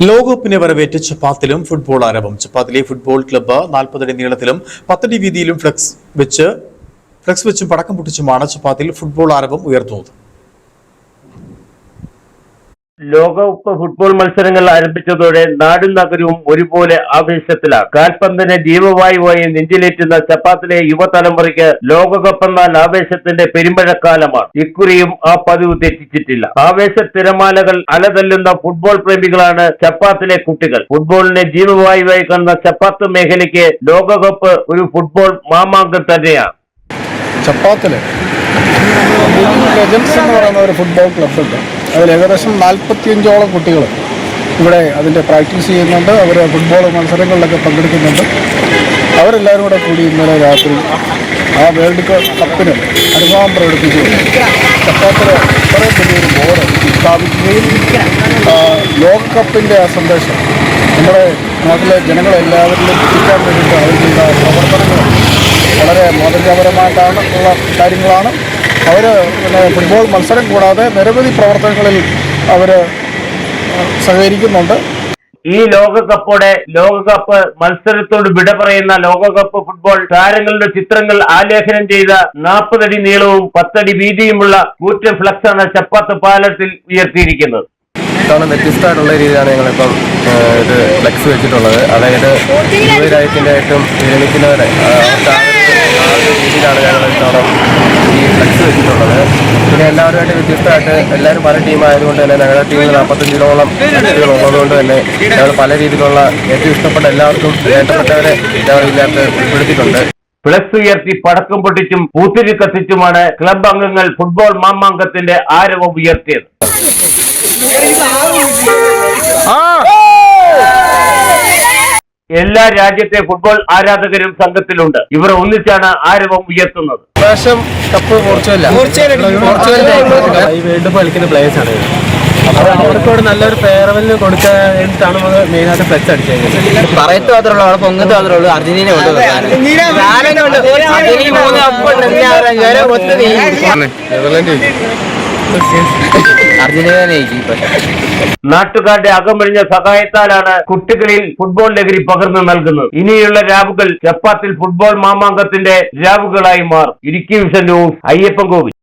ലോകകപ്പിനെ വരവേറ്റ് ചപ്പാത്തിലും football ആരവം. ചപ്പാത്തിലെ football club 40 അടി നീളത്തിലും 10 അടി വീതിയിലും ഫ്ലെക്സ് വെച്ചും പടക്കം പൊട്ടിച്ചുമാണ് ചപ്പാത്തിയിൽ ഫുട്ബോൾ ആരവം ഉയർത്തുന്നത്. ലോകകപ്പ് ഫുട്ബോൾ മത്സരങ്ങൾ ആരംഭിച്ചതോടെ നാടും നഗരവും ഒരുപോലെ ആവേശത്തിലാണ്. കാൽപന്തിനെ ജീവവായുവായി നെഞ്ചിലേറ്റുന്ന ചപ്പാത്തിലെ യുവതലമുറയ്ക്ക് ലോകകപ്പ് എന്നാൽ ആവേശത്തിന്റെ പെരുമഴക്കാലമാണ്. ഇക്കുറിയും ആ പതിവ് തെറ്റിച്ചിട്ടില്ല. ആവേശ തിരമാലകൾ അലതല്ലുന്ന ഫുട്ബോൾ പ്രേമികളാണ് ചപ്പാത്തിലെ കുട്ടികൾ. ഫുട്ബോളിനെ ജീവവായുവായി കാണുന്ന ചപ്പാത്ത് മേഖലയ്ക്ക് ലോകകപ്പ് ഒരു ഫുട്ബോൾ മാമാങ്കം തന്നെയാണ്. ചപ്പാത്തില് ലെജൻസ് എന്ന് പറയുന്ന ഒരു ഫുട്ബോൾ ക്ലബ്ബുണ്ട്. അതിൽ ഏകദേശം 45ഓളം കുട്ടികൾ ഇവിടെ അതിൻ്റെ പ്രാക്ടീസ് ചെയ്യുന്നുണ്ട്. അവർ ഫുട്ബോൾ മത്സരങ്ങളിലൊക്കെ പങ്കെടുക്കുന്നുണ്ട്. അവരെല്ലാവരും കൂടെ കൂടി ഇന്നലെ രാത്രി ആ വേൾഡ് കപ്പിന് അനുഭവം പ്രകടിപ്പിച്ചു ചപ്പാത്തിൽ ഇത്രയും വലിയൊരു ബോർഡ് സ്ഥാപിക്കുകയും ലോകകപ്പിൻ്റെ ആ സന്ദേശം നമ്മുടെ നാട്ടിലെ ജനങ്ങളെല്ലാവരിലും എത്തിക്കാൻ വേണ്ടിയിട്ട് അവരുടെ പ്രവർത്തനങ്ങൾ വളരെ മാതൃകാപരമായിട്ടാണ് ഉള്ള കാര്യങ്ങളാണ്. അവർ പിന്നെ ഫുട്ബോൾ മത്സരം കൂടാതെ നിരവധി പ്രവർത്തനങ്ങളിൽ അവർ സഹകരിക്കുന്നുണ്ട്. ഈ ലോകകപ്പ് മത്സരത്തോട് വിട പറയുന്ന ലോകകപ്പ് ഫുട്ബോൾ താരങ്ങളുടെ ചിത്രങ്ങൾ ആലേഖനം ചെയ്ത 40 അടി നീളവും 10 അടി വീതിയുമുള്ള കൂറ്റൻ ഫ്ലക്സാണ് ചപ്പാത്ത് പാലത്തിൽ ഉയർത്തിയിരിക്കുന്നത്. വ്യത്യസ്തമായിട്ടുള്ള രീതിയിലാണ് ഞങ്ങളിപ്പം ഇത് ഫ്ലെക്സ് വെച്ചിട്ടുള്ളത്. അതായത് യുവരാജ്യത്തിൻ്റെ ഏറ്റവും വിരമിക്കുന്നവരെ രീതിയിലാണ് ഞങ്ങൾ ഈ ഫ്ലെക്സ് വെച്ചിട്ടുള്ളത്. പിന്നെ എല്ലാവരുമായിട്ട് വ്യത്യസ്തമായിട്ട് എല്ലാവരും പല ടീമായതുകൊണ്ട് തന്നെ ഞങ്ങളുടെ ടീമിൽ 45ഓളം വ്യക്തികൾ ഉള്ളതുകൊണ്ട് തന്നെ ഞങ്ങൾ പല രീതിയിലുള്ള ഏറ്റവും ഇഷ്ടപ്പെട്ട എല്ലാവർക്കും വേണ്ടപ്പെട്ടവരെ ഞങ്ങൾ ഇതിനകത്ത് ഉൾപ്പെടുത്തിയിട്ടുണ്ട്. ഫ്ലെക്സ് ഉയർത്തി പടക്കം പൊട്ടിച്ചും പൂത്തിരി കത്തിച്ചുമാണ് ക്ലബ് അംഗങ്ങൾ ഫുട്ബോൾ മാമാങ്കത്തിന്റെ ആരവം ഉയർത്തിയത്. എല്ലാ രാജ്യത്തെ ഫുട്ബോൾ ആരാധകരും സംഘത്തിലുണ്ട്. ഇവർ ഒന്നിച്ചാണ് ആരവം ഉയർത്തുന്നത്. കപ്പ് പോർച്ചുഗലിന്റെ ഈ വേൾഡ് കപ്പ് കളിക്കുന്ന പ്ലേയേഴ്സ് ആണ്. അപ്പോൾ അവർക്കോട് നല്ലൊരു ഫെയർവെൽ കൊടുക്കാൻ വേണ്ടിയിട്ടാണ് നമ്മൾ മെയിനായിട്ട് ഫ്ലെക്സ് അടിച്ചേക്കുന്നത്. പറയത്ത് മാത്രമേ ഉള്ളൂ, പൊങ്ങത്ത് മാത്രമേ ഉള്ളൂ. അർജന്റീന നാട്ടുകാരുടെ അകമഴിഞ്ഞ സഹായത്താലാണ് കുട്ടികളിൽ ഫുട്ബോൾ ലഹരി പകർന്നു നൽകുന്നത്. ഇനിയുള്ള രാവുകൾ ചപ്പാത്തിൽ ഫുട്ബോൾ മാമാങ്കത്തിന്റെ രാവുകളായി മാറും. Idukki vision news, Ayyappancoil.